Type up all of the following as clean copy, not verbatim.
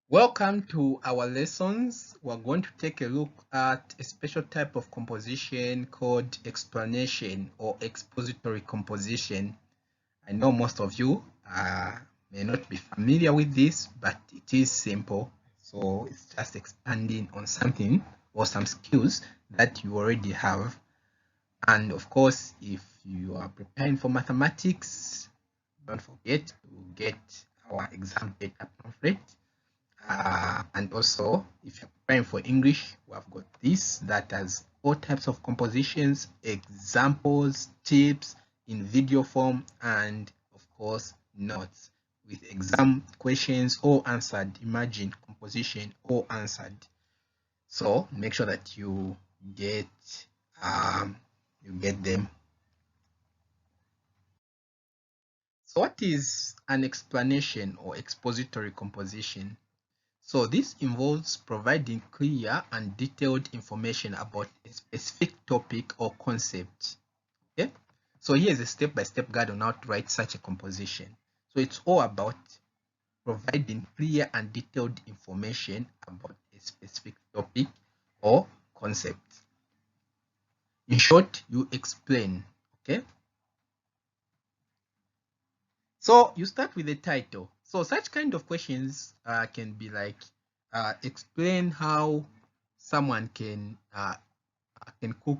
Welcome to our lessons. We're going to take a look at a special type of composition called explanation or expository composition. I know most of you may not be familiar with this, but it is simple. So it's just expanding on something or some skills that you already have. And of course, if you are preparing for mathematics, don't forget to get our exam data pamphlet. And also, if you're preparing for English, we have got this that has all types of compositions, examples, tips in video form, and of course, notes with exam questions all answered. Imagine composition all answered. So make sure that you get them. So what is an explanation or expository composition? So this involves providing clear and detailed information about a specific topic or concept. Okay, so here's a step-by-step guide on how to write such a composition. So it's all about providing clear and detailed information about a specific topic or concept. In short, you explain. Okay, so you start with the title. So such kind of questions can be like explain how someone can cook,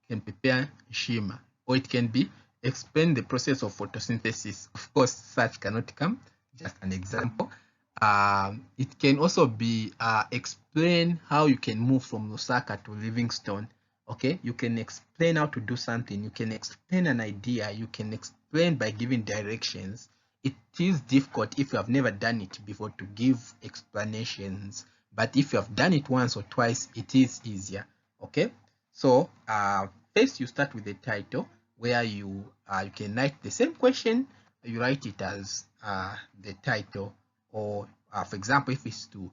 can prepare shima, or it can be explain the process of photosynthesis. Of course, such cannot come, just an example. It can also be explain how you can move from Lusaka to Livingstone. Okay, you can explain how to do something, you can explain an idea, you can explain by giving directions. It is difficult if you have never done it before to give explanations, but if you have done it once or twice, it is easier. Okay, so first you start with the title, where you can write the same question, you write it as the title, or for example, if it's to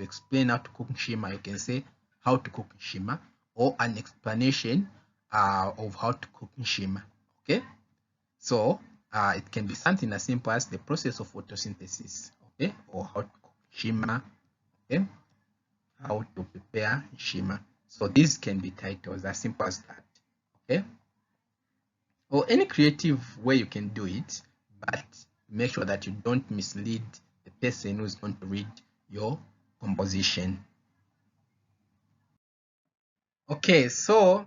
explain how to cook shima, you can say how to cook shima, or an explanation of how to cook shima. Okay, so it can be something as simple as the process of photosynthesis, okay, or how to cook shima, okay, how to prepare shima. So these can be titles as simple as that, okay, or any creative way you can do it, but make sure that you don't mislead the person who's going to read your composition. Okay, so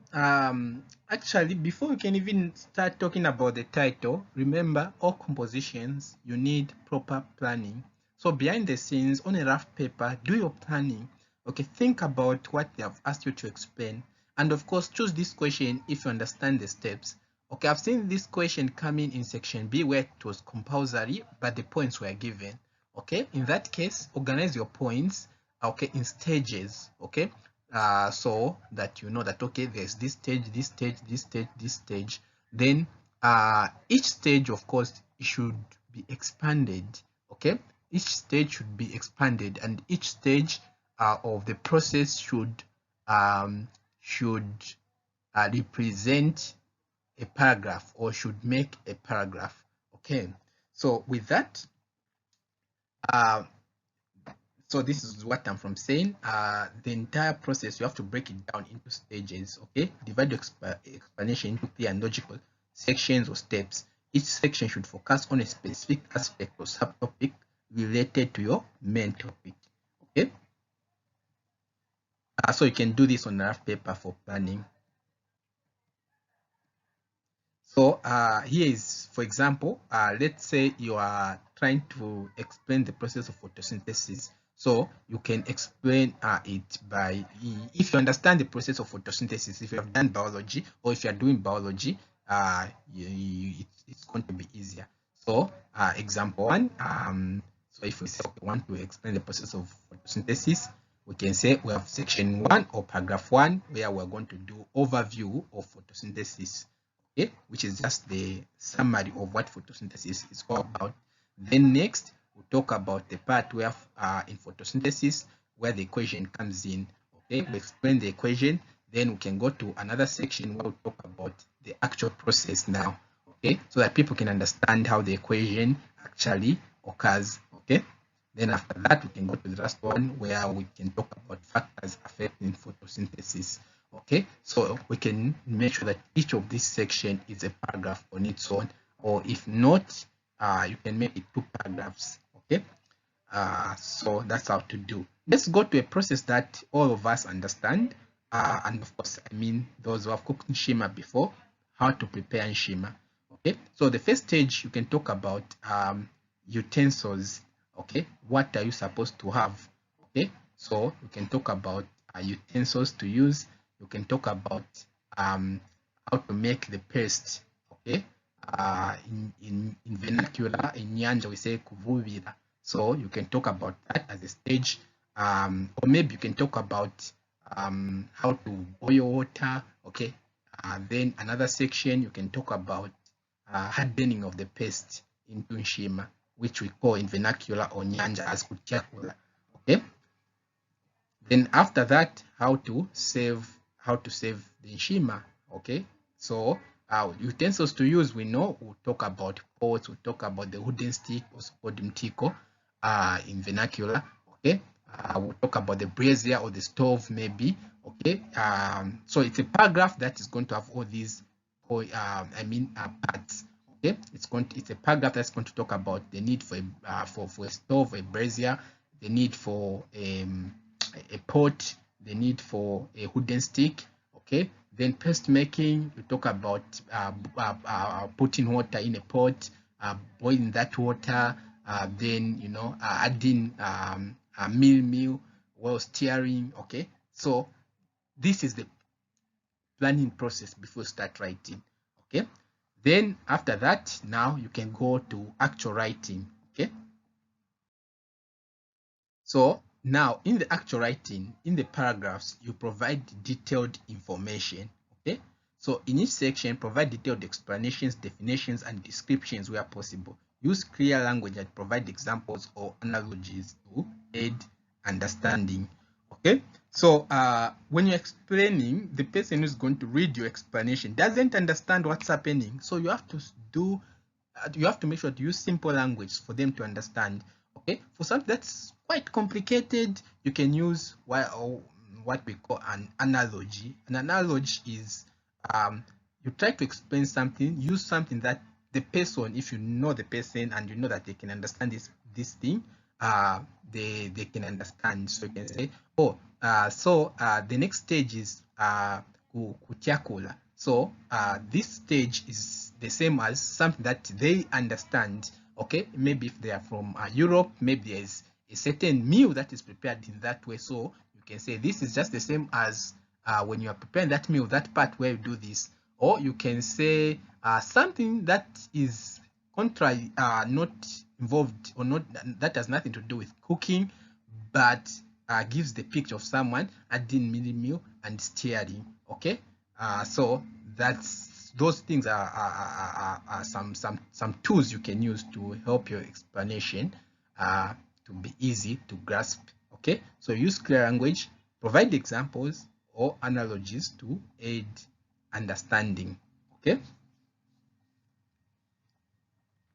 actually, before we can even start talking about the title, remember all compositions you need proper planning. So behind the scenes, on a rough paper, do your planning. Okay, think about what they have asked you to explain, and of course, choose this question if you understand the steps. Okay, I've seen this question coming in section B where it was compulsory, but the points were given. Okay, in that case, organize your points, okay, in stages. Okay, so that you know that, okay, there's this stage, this stage, this stage, this stage. Then each stage, of course, should be expanded. Okay, each stage should be expanded, and each stage of the process should represent a paragraph, or should make a paragraph. Okay, so with that, uh, so this is what I'm from saying. The entire process, you have to break it down into stages. Okay, divide the explanation into clear and logical sections or steps. Each section should focus on a specific aspect or subtopic related to your main topic. Okay, so you can do this on a rough paper for planning. So here is, for example, let's say you are trying to explain the process of photosynthesis. So you can explain it by, if you understand the process of photosynthesis, if you have done biology, or if you are doing biology, it's going to be easier. So example one, so if we say we want to explain the process of photosynthesis, we can say we have section 1 or paragraph 1 where we're going to do overview of photosynthesis. Okay, which is just the summary of what photosynthesis is all about. Then next, we'll talk about the part where in photosynthesis, where the equation comes in. Okay, we explain the equation, then we can go to another section where we'll talk about the actual process now. Okay, so that people can understand how the equation actually occurs. Okay, Then after that, we can go to the last one where we can talk about factors affecting photosynthesis. Okay, so we can make sure that each of this section is a paragraph on its own, or if not, you can make it 2 paragraphs. Okay, so that's how to do. Let's go to a process that all of us understand, and of course, I mean those who have cooked nshima before, how to prepare nshima. Okay, so the first stage you can talk about utensils. Okay, what are you supposed to have? Okay, so you can talk about utensils to use. You can talk about how to make the paste. Okay, in vernacular, in Nyanja we say kuvuvira. So you can talk about that as a stage, or maybe you can talk about how to boil water. Okay, then another section you can talk about hardening of the paste into nshima, which we call in vernacular or Nyanja as kutyakula. Okay, then after that, how to save the nshima. Okay, so utensils to use, we know. We'll talk about pots, we'll talk about the wooden stick, also called mtiko in vernacular. Okay, we'll talk about the brazier or the stove maybe. Okay, so it's a paragraph that is going to have all these parts. Okay, it's a paragraph that's going to talk about the need for a stove, a brazier, the need for a pot, the need for a wooden stick. Okay, then paste making, we talk about putting water in a pot, boiling that water, then adding meal while stirring. Okay, so this is the planning process before you start writing. Okay, then after that, now you can go to actual writing. Okay, so now in the actual writing, in the paragraphs, you provide detailed information. Okay, so in each section, provide detailed explanations, definitions, and descriptions where possible. Use clear language and provide examples or analogies to aid understanding. Okay, so when you're explaining, the person who's going to read your explanation doesn't understand what's happening, so you have to make sure to use simple language for them to understand. Okay, for something that's quite complicated, you can use what we call an analogy. An analogy is you try to explain something, use something that the person, if you know the person and you know that they can understand this thing, they can understand. So you can say, oh, the next stage is kutyakula. So this stage is the same as something that they understand. Okay, maybe if they are from Europe, maybe there is a certain meal that is prepared in that way. So you can say this is just the same as when you are preparing that meal, that part where you do this. Or you can say something that is contrary, not involved or not, that has nothing to do with cooking, but gives the picture of someone adding mini meal and stirring. Okay, so those things are some tools you can use to help your explanation to be easy to grasp. Okay, so use clear language, provide examples or analogies to aid understanding. Okay.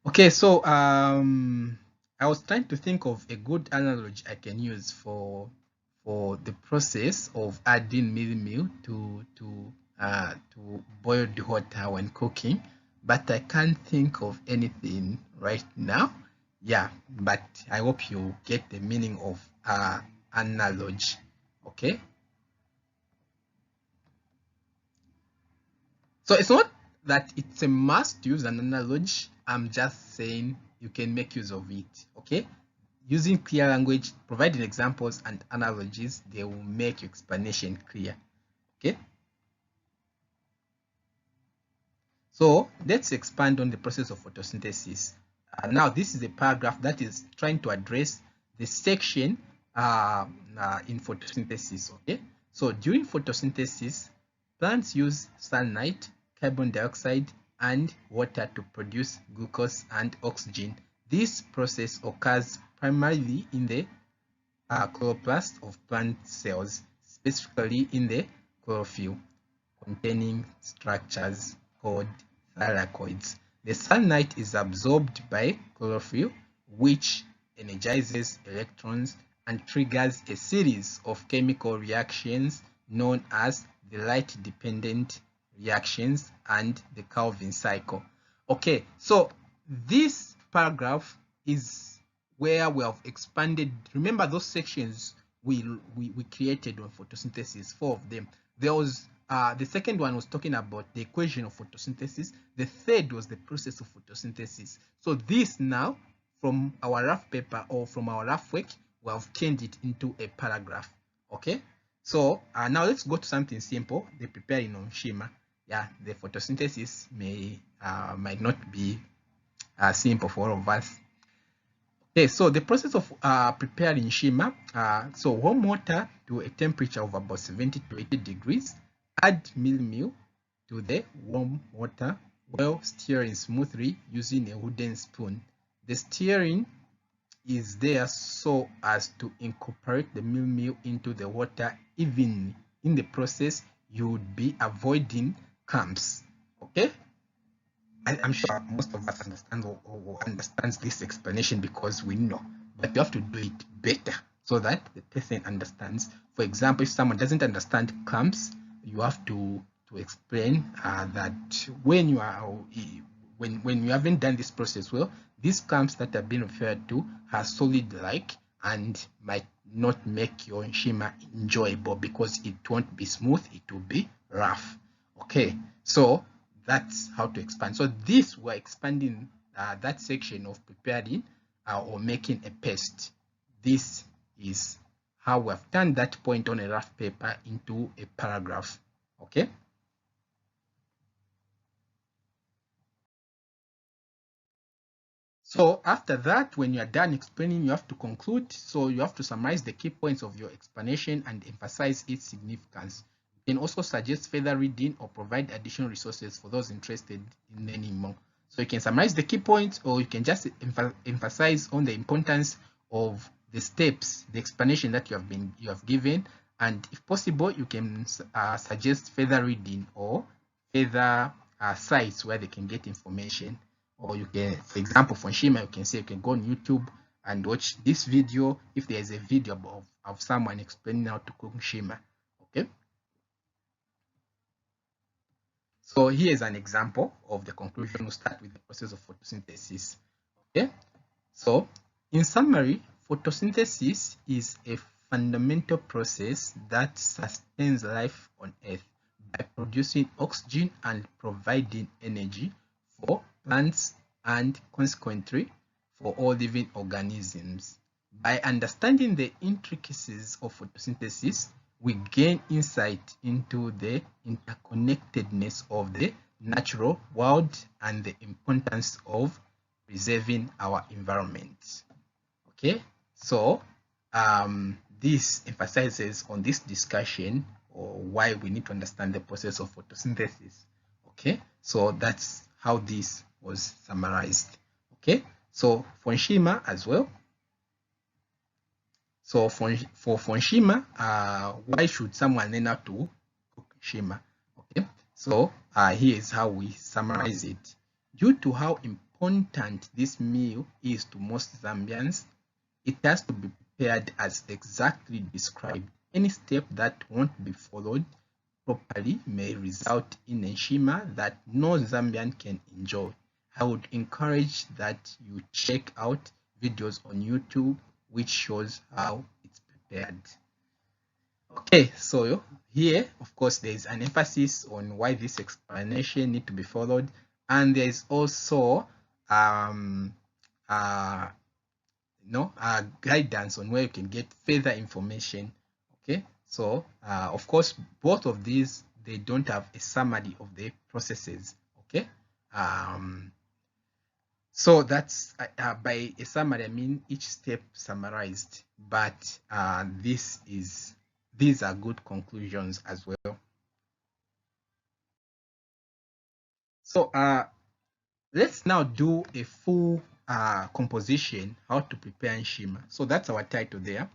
Okay, so I was trying to think of a good analogy I can use for the process of adding meal to boiled water when cooking, but I can't think of anything right now. Yeah, but I hope you get the meaning of analogy. Okay. So it's not that it's a must to use an analogy. I'm just saying you can make use of it. Okay. Using clear language, providing examples and analogies, they will make your explanation clear. Okay. So let's expand on the process of photosynthesis. Now this is a paragraph that is trying to address the section in photosynthesis. Okay. So during photosynthesis, plants use sunlight, carbon dioxide, and water to produce glucose and oxygen. This process occurs primarily in the chloroplast of plant cells, specifically in the chlorophyll containing structures called thylakoids. The sunlight is absorbed by chlorophyll, which energizes electrons and triggers a series of chemical reactions known as the light-dependent reactions and the Calvin cycle. Okay, so this paragraph is where we have expanded. Remember those sections we created on photosynthesis, 4 of them. There was the second one was talking about the equation of photosynthesis. The third was the process of photosynthesis. So this now, from our rough paper or from our rough work, we have changed it into a paragraph. Okay, so now let's go to something simple, the preparing on Shima. Yeah, the photosynthesis might not be simple for all of us. Okay, so the process of preparing Shima, so warm water to a temperature of about 70 to 80 degrees, add meal to the warm water while stirring smoothly using a wooden spoon. The stirring is there so as to incorporate the meal into the water evenly. In the process, you would be avoiding clumps. Okay, I'm sure most of us understand or understands this explanation because we know, but you have to do it better so that the person understands. For example, if someone doesn't understand clumps, you have to explain that when you are when you haven't done this process well, these clumps that are being referred to are solid-like and might not make your shima enjoyable because it won't be smooth, it will be rough. Okay, so that's how to expand. So this, we're expanding that section of preparing or making a paste. This is how we have turned that point on a rough paper into a paragraph. Okay. So after that, when you are done explaining, you have to conclude. So you have to summarize the key points of your explanation and emphasize its significance. You can also suggest further reading or provide additional resources for those interested in learning more. So you can summarize the key points, or you can just emphasize on the importance of the steps, the explanation that you have given, and if possible, you can suggest further reading or further sites where they can get information. Or you can, for example, for Shima, you can say you can go on YouTube and watch this video if there is a video of someone explaining how to cook Shima. Okay. So here's an example of the conclusion. We'll start with the process of photosynthesis. Okay. So in summary, photosynthesis is a fundamental process that sustains life on Earth by producing oxygen and providing energy for plants and consequently for all living organisms. By understanding the intricacies of photosynthesis, we gain insight into the interconnectedness of the natural world and the importance of preserving our environment. Okay, so this emphasizes on this discussion or why we need to understand the process of photosynthesis. Okay, so that's how this was summarized. Okay, so for Shima as well. So for Shima, why should someone learn how to cook Shima? Okay, so here is how we summarize it. Due to how important this meal is to most Zambians, it has to be prepared as exactly described. Any step that won't be followed properly may result in a Shima that no Zambian can enjoy. I would encourage that you check out videos on YouTube which shows how it's prepared. Okay, so here, of course, there is an emphasis on why this explanation need to be followed, and there is also guidance on where you can get further information. Okay, so of course, both of these, they don't have a summary of the processes. Okay, so that's by a summary, I mean each step summarized, but these are good conclusions as well. So let's now do a full composition, how to prepare nshima. So that's our title there.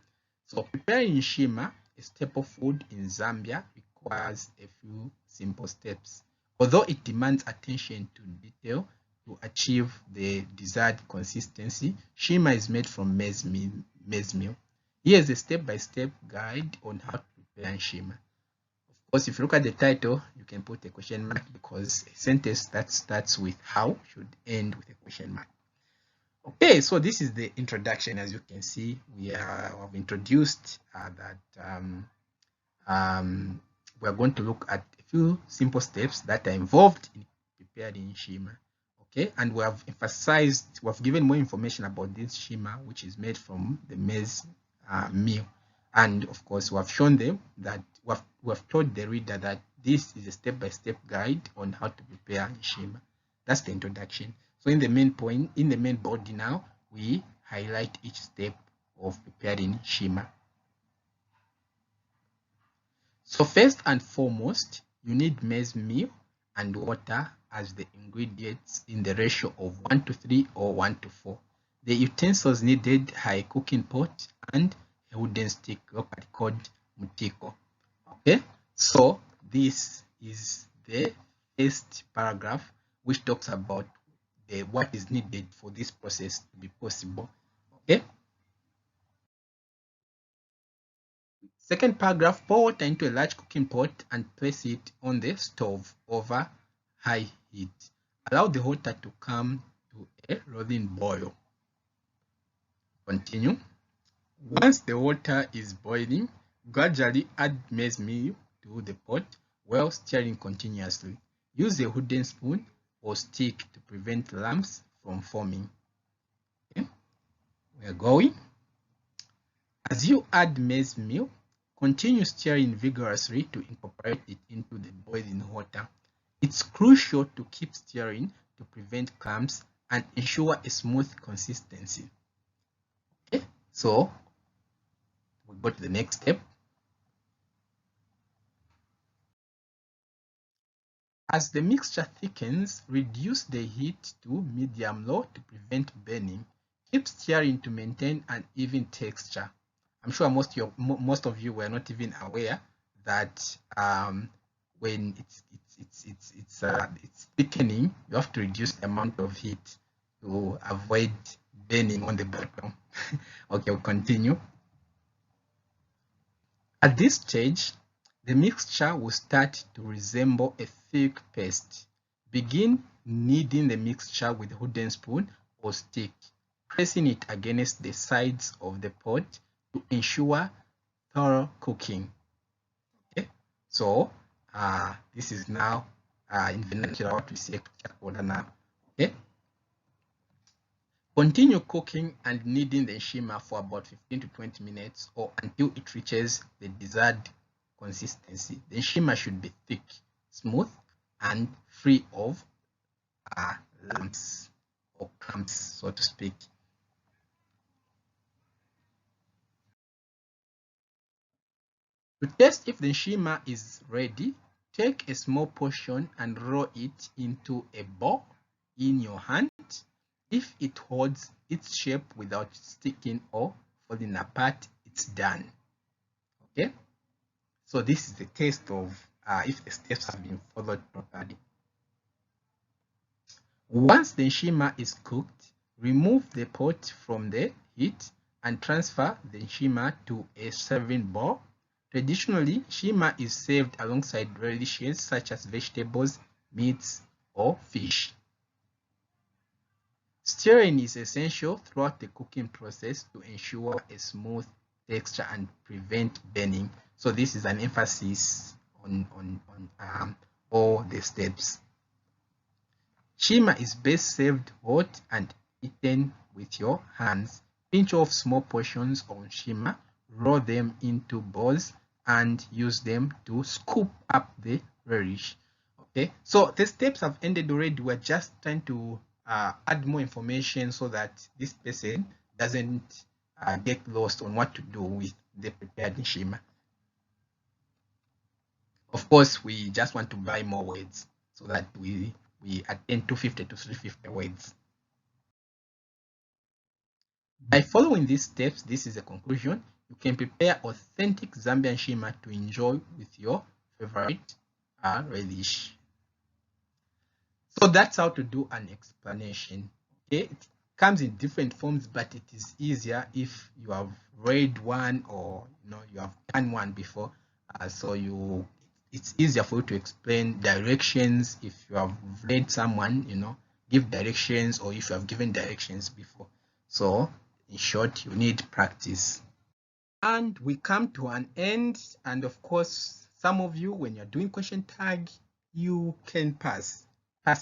So preparing nshima, a staple food in Zambia, requires a few simple steps. Although it demands attention to detail, to achieve the desired consistency. Shima is made from maize meal. Here's a step-by-step guide on how to prepare shima. Of course, if you look at the title, you can put a question mark because a sentence that starts with how should end with a question mark. Okay, so this is the introduction. As you can see, we have introduced that we're going to look at a few simple steps that are involved in preparing shima. Okay, and we have given more information about this shima, which is made from the maize meal. And of course, we have shown them that we have told the reader that this is a step-by-step guide on how to prepare shima. That's the introduction. So in the main body now, we highlight each step of preparing shima. So first and foremost, you need maize meal and water as the ingredients in the ratio of 1:3 or 1:4. The utensils needed are a cooking pot and a wooden stick, locally called mutiko. Okay, so this is the first paragraph which talks about what is needed for this process to be possible. Okay. Second paragraph, pour water into a large cooking pot and place it on the stove over high heat. Allow the water to come to a rolling boil. Continue. Once the water is boiling, gradually add maize meal to the pot while stirring continuously. Use a wooden spoon or stick to prevent lumps from forming. Okay. We are going. As you add maize meal, continue stirring vigorously to incorporate it into the boiling water. It's crucial to keep stirring to prevent clumps and ensure a smooth consistency. Okay, so we go to the next step. As the mixture thickens, reduce the heat to medium-low to prevent burning. Keep stirring to maintain an even texture. I'm sure most of you were not even aware that when it's thickening, you have to reduce the amount of heat to avoid burning on the bottom. Okay, we'll continue. At this stage, the mixture will start to resemble a thick paste. Begin kneading the mixture with a wooden spoon or stick, pressing it against the sides of the pot to ensure thorough cooking. Okay, so this is now in vernacular what we say now. Okay, continue cooking and kneading the shima for about 15 to 20 minutes or until it reaches the desired consistency. The shima should be thick, smooth, and free of lumps or crumbs, so to speak. To test if the shima is ready, take a small portion and roll it into a ball in your hand. If it holds its shape without sticking or falling apart, it's done. Okay, so this is the test of if the steps have been followed properly. Once the shima is cooked, remove the pot from the heat and transfer the shima to a serving bowl. Traditionally, shima is served alongside relishes such as vegetables, meats, or fish. Stirring is essential throughout the cooking process to ensure a smooth texture and prevent burning. So this is an emphasis on all the steps. Shima is best served hot and eaten with your hands. Pinch off small portions of shima, roll them into balls, and use them to scoop up the relish. Okay, so the steps have ended already. We're just trying to add more information so that this person doesn't get lost on what to do with the prepared shima. Of course, we just want to buy more words so that we attain 250 to 350 words. By following these steps, this is a conclusion. You can prepare authentic Zambian shima to enjoy with your favorite relish. So that's how to do an explanation. Okay, it comes in different forms, but it is easier if you have read one, or you have done one before. So it's easier for you to explain directions if you have read someone, give directions, or if you have given directions before. So in short, you need practice. And we come to an end. And of course, some of you, when you're doing question tag, you can pass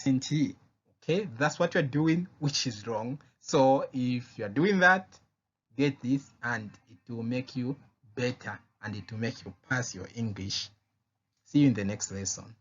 in T. Okay, that's what you're doing, which is wrong. So if you're doing that, get this, and it will make you better, and it will make you pass your English. See you in the next lesson.